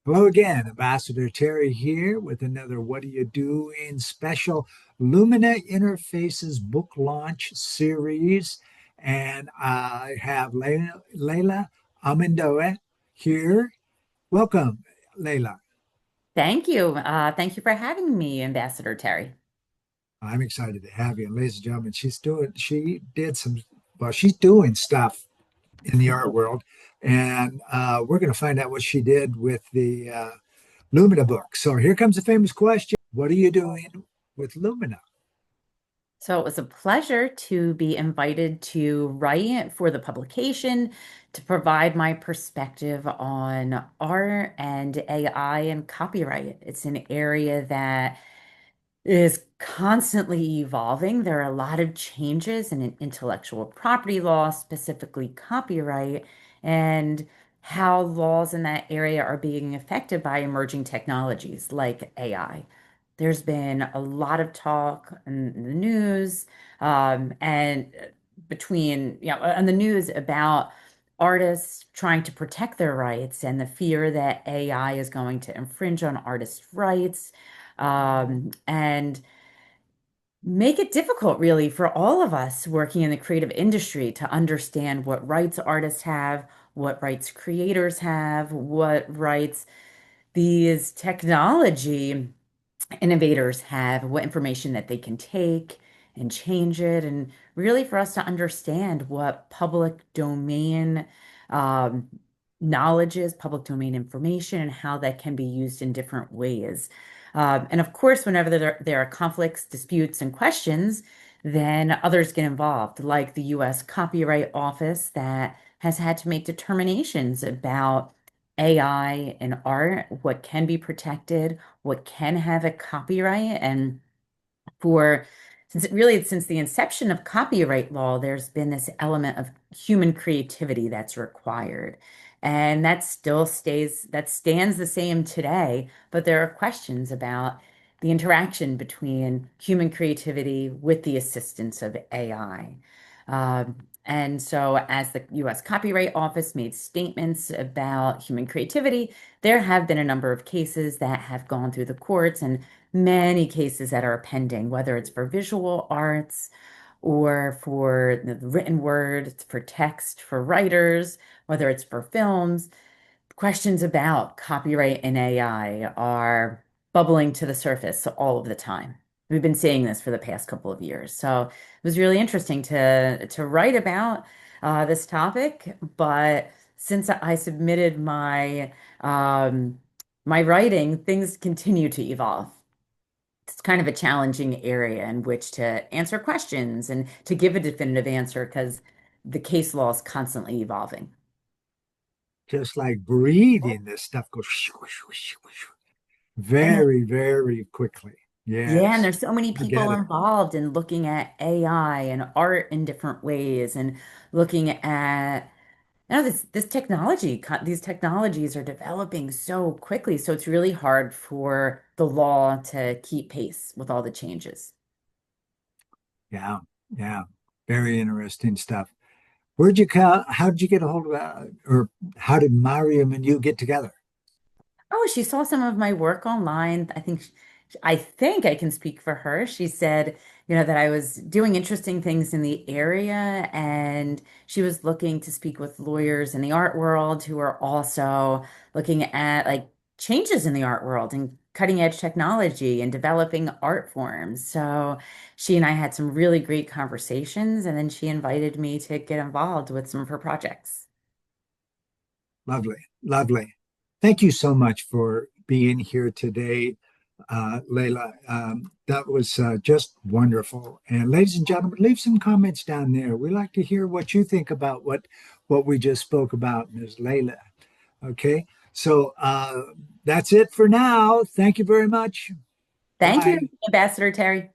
Hello again, Ambassador Terry here with another What Are You Doing special Lumina Interfaces book launch series. And I have Leila Amineddoleh here. Welcome, Leila. Thank you. Thank you for having me, Ambassador Terry. I'm excited to have you. And ladies and gentlemen, she's doing stuff in the art world. And we're going to find out what she did with the Lumina book. So here comes the famous question. What are you doing with Lumina? So it was a pleasure to be invited to write for the publication to provide my perspective on art and AI and copyright. It's an area that is constantly evolving. There are a lot of changes in intellectual property law, specifically copyright, and how laws in that area are being affected by emerging technologies like AI. There's been a lot of talk in the news and between, on the news about artists trying to protect their rights and the fear that AI is going to infringe on artists' rights and make it difficult, really, for all of us working in the creative industry to understand what rights artists have, what rights creators have, what rights these technology innovators have, what information that they can take and change it, and really for us to understand what public domain um, knowledge is, public domain information, and how that can be used in different ways. And of course, whenever there are conflicts, disputes, and questions, then others get involved, like the US Copyright Office that has had to make determinations about AI and art, what can be protected, what can have a copyright. And for since the inception of copyright law, there's been this element of human creativity that's required. And that stands the same today, but there are questions about the interaction between human creativity with the assistance of AI. And so, as the US Copyright Office made statements about human creativity, there have been a number of cases that have gone through the courts and many cases that are pending, whether it's for visual arts or for the written word, it's for text, for writers, whether it's for films. Questions about copyright and AI are bubbling to the surface all of the time. We've been seeing this for the past couple of years. So it was really interesting to write about this topic. But since I submitted my writing, things continue to evolve. It's kind of a challenging area in which to answer questions and to give a definitive answer because the case law is constantly evolving. Just like breathing, this stuff goes And very, very quickly. yeah, and Yes, there's so many I get people it. involved in looking at AI and art in different ways and looking at these technologies are developing so quickly. So it's really hard for the law to keep pace with all the changes. Yeah, yeah, very interesting stuff. How did you get a hold of or how did Mariam and you get together? Oh, she saw some of my work online. I think I can speak for her. She said, that I was doing interesting things in the area, and she was looking to speak with lawyers in the art world who are also looking at like changes in the art world and cutting edge technology and developing art forms. So she and I had some really great conversations, and then she invited me to get involved with some of her projects. Lovely, lovely. Thank you so much for being here today, Leila. That was just wonderful. And ladies and gentlemen, leave some comments down there. We like to hear what you think about what we just spoke about, Ms. Leila. Okay, so that's it for now. Thank you very much. Thank you, Bye. Ambassador Terry.